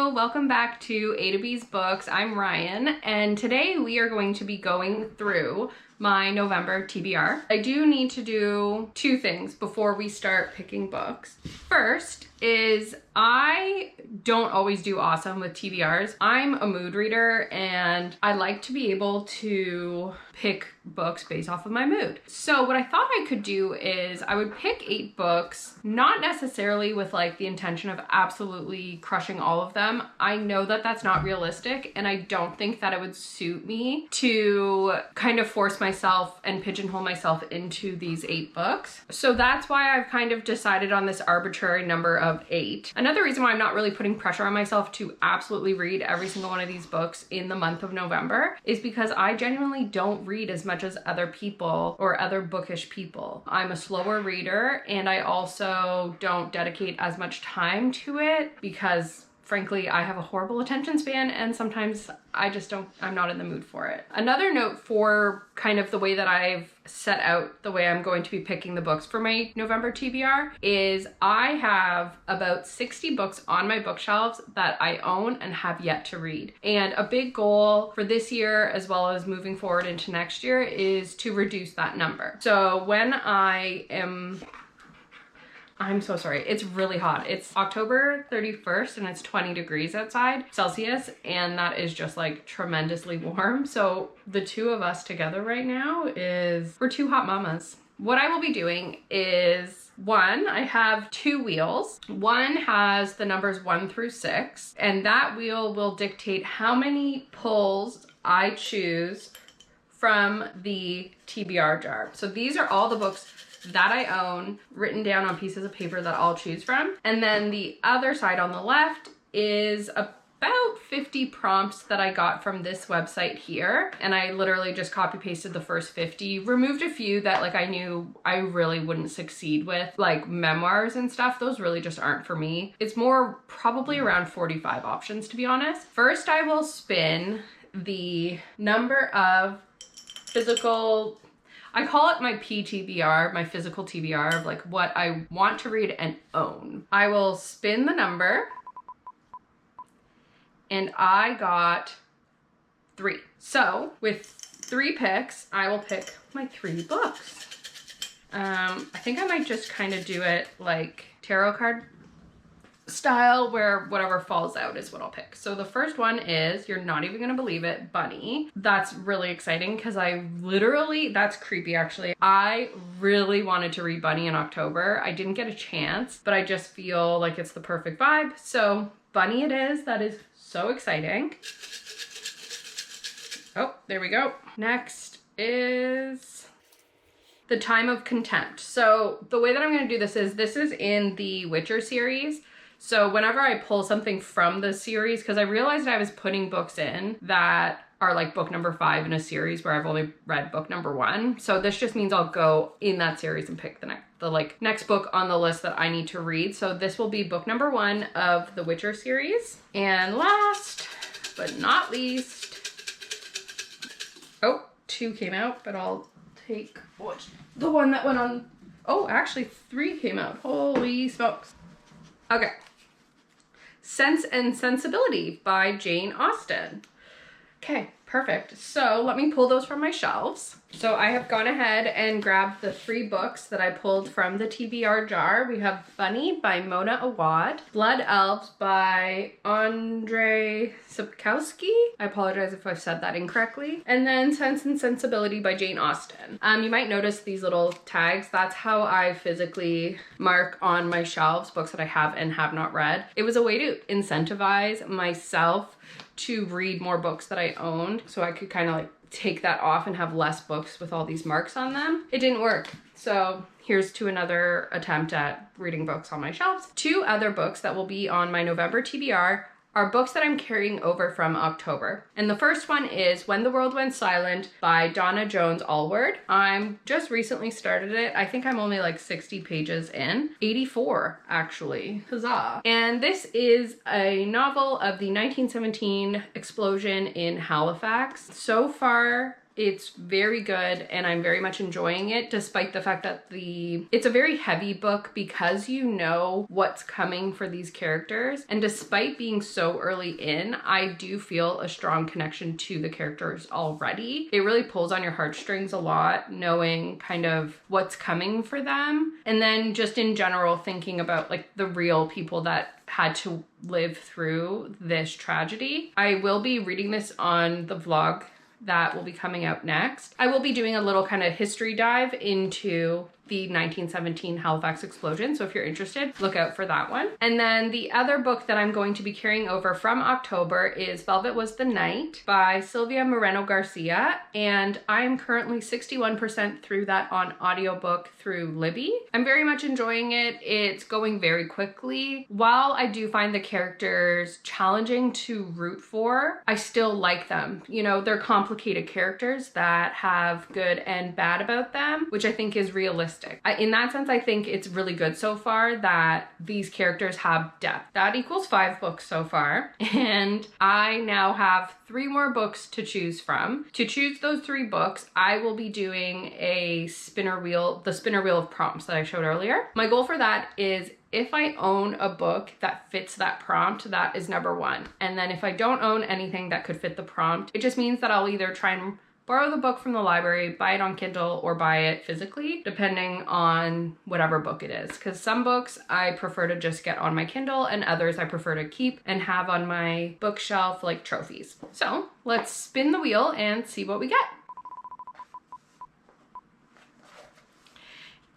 Hello, welcome back to A to B's Books. I'm Ryan, and today we are going to be going through my November TBR. I do need to do two things before we start picking books. First is I don't always do awesome with TBRs. I'm a mood reader and I like to be able to pick books based off of my mood. So what I thought I could do is I would pick 8 books, not necessarily with like the intention of absolutely crushing all of them. I know that that's not realistic, and I don't think that it would suit me to kind of force myself and pigeonhole myself into these 8 books. So that's why I've kind of decided on this arbitrary number of 8. Another reason why I'm not really putting pressure on myself to absolutely read every single one of these books in the month of November is because I genuinely don't read as much as other people or other bookish people. I'm a slower reader, and I also don't dedicate as much time to it because frankly, I have a horrible attention span and sometimes I'm not in the mood for it. Another note for kind of the way that I've set out the way I'm going to be picking the books for my November TBR is I have about 60 books on my bookshelves that I own and have yet to read. And a big goal for this year, as well as moving forward into next year, is to reduce that number. So when I'm so sorry. It's really hot. It's October 31st and it's 20 degrees outside Celsius, and that is just like tremendously warm. So the two of us together right now we're two hot mamas. What I will be doing is I have 2 wheels. One has the numbers 1 through 6, and that wheel will dictate how many pulls I choose from the TBR jar. So these are all the books that I own, written down on pieces of paper that I'll choose from. And then the other side on the left is about 50 prompts that I got from this website here. And I literally just copy pasted the first 50, removed a few that like I knew I really wouldn't succeed with, like memoirs and stuff. Those really just aren't for me. It's more probably around 45 options, to be honest. First, I will spin the number of physical, I call it my PTBR, my physical TBR of like what I want to read and own. I will spin the number, and I got 3. So with 3 picks, I will pick my 3 books. I think I might just kind of do it like tarot card style, where whatever falls out is what I'll pick. So the first one is, you're not even gonna believe it, Bunny. That's really exciting because that's creepy actually. I really wanted to read Bunny in October. I didn't get a chance, but I just feel like it's the perfect vibe. So Bunny it is. That is so exciting. Oh, there we go. Next is The Time of Contempt. So the way that I'm gonna do this is in the Witcher series. So whenever I pull something from the series, because I realized I was putting books in that are like book number 5 in a series where I've only read book number 1. So this just means I'll go in that series and pick the next book on the list that I need to read. So this will be book number 1 of the Witcher series. And last but not least, 2 came out, but I'll take the one that went on. Oh, actually 3 came out. Holy smokes. Okay. Sense and Sensibility by Jane Austen. Okay, perfect. So let me pull those from my shelves. So I have gone ahead and grabbed the 3 books that I pulled from the TBR jar. We have Bunny by Mona Awad, Blood Elves by Andrzej Sapkowski. I apologize if I've said that incorrectly. And then Sense and Sensibility by Jane Austen. You might notice these little tags. That's how I physically mark on my shelves books that I have and have not read. It was a way to incentivize myself to read more books that I owned, so I could kind of like take that off and have less books with all these marks on them. It didn't work. So here's to another attempt at reading books on my shelves. 2 other books that will be on my November TBR are books that I'm carrying over from October. And the first one is When the World Went Silent by Donna Jones Allward. I'm just recently started it. I think I'm only like 60 pages in. 84, actually. Huzzah. And this is a novel of the 1917 explosion in Halifax. So far, It's very good and I'm very much enjoying it, despite the fact that it's a very heavy book because you know what's coming for these characters. And despite being so early in, I do feel a strong connection to the characters already. It really pulls on your heartstrings a lot, knowing kind of what's coming for them. And then just in general, thinking about like the real people that had to live through this tragedy. I will be reading this on the vlog that will be coming out next. I will be doing a little kind of history dive into the 1917 Halifax explosion. So if you're interested, look out for that one. And then the other book that I'm going to be carrying over from October is Velvet Was the Night by Sylvia Moreno Garcia. And I'm currently 61% through that on audiobook through Libby. I'm very much enjoying it. It's going very quickly. While I do find the characters challenging to root for, I still like them. You know, they're complicated characters that have good and bad about them, which I think is realistic. In that sense, I think it's really good so far that these characters have depth. That equals 5 books so far. And I now have 3 more books to choose from. To choose those 3 books, I will be doing a spinner wheel, the spinner wheel of prompts that I showed earlier. My goal for that is if I own a book that fits that prompt, that is number 1. And then if I don't own anything that could fit the prompt, it just means that I'll either try and borrow the book from the library, buy it on Kindle, or buy it physically, depending on whatever book it is. Because some books I prefer to just get on my Kindle and others I prefer to keep and have on my bookshelf like trophies. So let's spin the wheel and see what we get.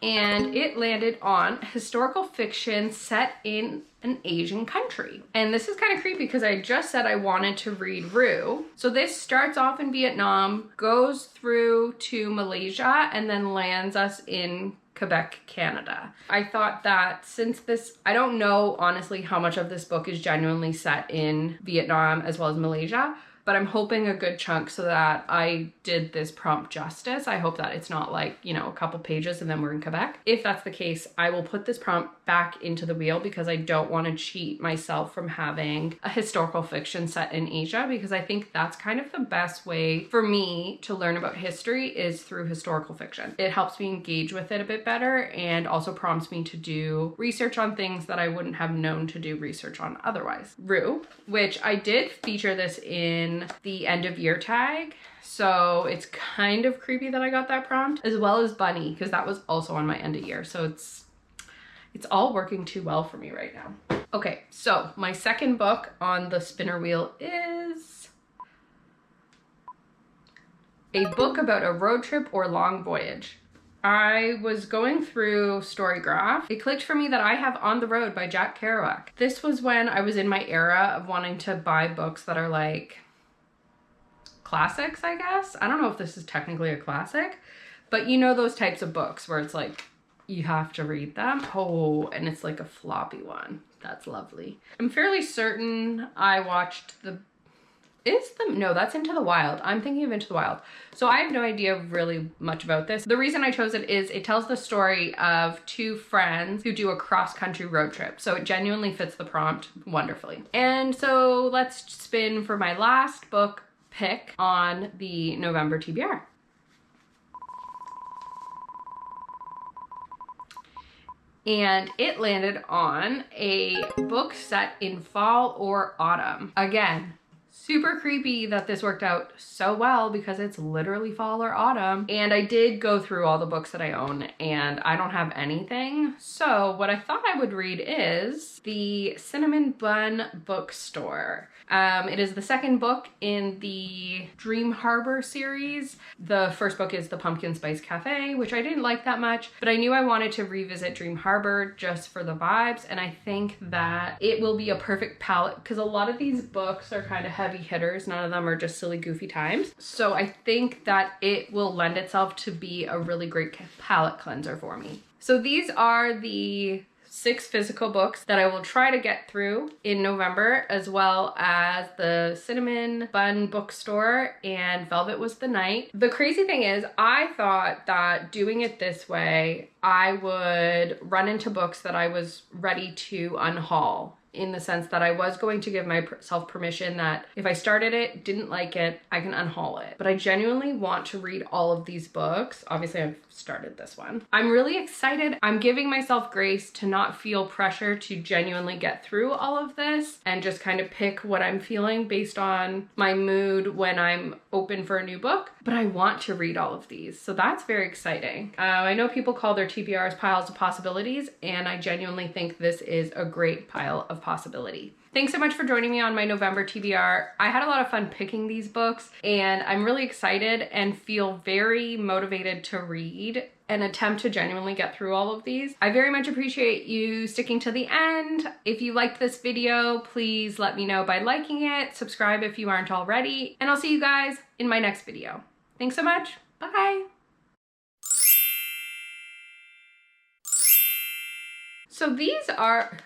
And it landed on historical fiction set in an Asian country. And this is kind of creepy because I just said I wanted to read Rue. So this starts off in Vietnam, goes through to Malaysia, and then lands us in Quebec, Canada. I thought that since this, I don't know honestly how much of this book is genuinely set in Vietnam as well as Malaysia, but I'm hoping a good chunk so that I did this prompt justice. I hope that it's not like, you know, a couple pages and then we're in Quebec. If that's the case, I will put this prompt back into the wheel because I don't want to cheat myself from having a historical fiction set in Asia, because I think that's kind of the best way for me to learn about history is through historical fiction. It helps me engage with it a bit better and also prompts me to do research on things that I wouldn't have known to do research on otherwise. Rue, which I did feature this in the end of year tag, so it's kind of creepy that I got that prompt, as well as Bunny, because that was also on my end of year. So it's all working too well for me right now. Okay, so my second book on the spinner wheel is a book about a road trip or long voyage. I was going through Storygraph. It clicked for me that I have On the Road by Jack Kerouac. This was when I was in my era of wanting to buy books that are like classics, I guess. I don't know if this is technically a classic, but you know those types of books where it's like you have to read them. Oh, and it's like a floppy one. That's lovely. I'm fairly certain I watched no, that's Into the Wild. I'm thinking of Into the Wild. So I have no idea really much about this. The reason I chose it is it tells the story of 2 friends who do a cross-country road trip. So it genuinely fits the prompt wonderfully. And so let's spin for my last book pick on the November TBR. And it landed on a book set in fall or autumn. Again, super creepy that this worked out so well because it's literally fall or autumn. And I did go through all the books that I own and I don't have anything. So what I thought I would read is The Cinnamon Bun Bookstore. It is the second book in the Dream Harbor series. The first book is The Pumpkin Spice Cafe, which I didn't like that much, but I knew I wanted to revisit Dream Harbor just for the vibes. And I think that it will be a perfect palette because a lot of these books are kind of heavy hitters. None of them are just silly, goofy times. So I think that it will lend itself to be a really great palette cleanser for me. So these are the 6 physical books that I will try to get through in November, as well as the Cinnamon Bun Bookstore and Velvet Was the Night. The crazy thing is, I thought that doing it this way, I would run into books that I was ready to unhaul in the sense that I was going to give myself permission that if I started it, didn't like it, I can unhaul it. But I genuinely want to read all of these books. Obviously, I've started this one. I'm really excited. I'm giving myself grace to not feel pressure to genuinely get through all of this and just kind of pick what I'm feeling based on my mood when I'm open for a new book. But I want to read all of these, so that's very exciting. I know people call their TBRs piles of possibilities, and I genuinely think this is a great pile of possibility. Thanks so much for joining me on my November TBR. I had a lot of fun picking these books, and I'm really excited and feel very motivated to read and attempt to genuinely get through all of these. I very much appreciate you sticking to the end. If you liked this video, please let me know by liking it, subscribe if you aren't already, and I'll see you guys in my next video. Thanks so much. Bye. So these are...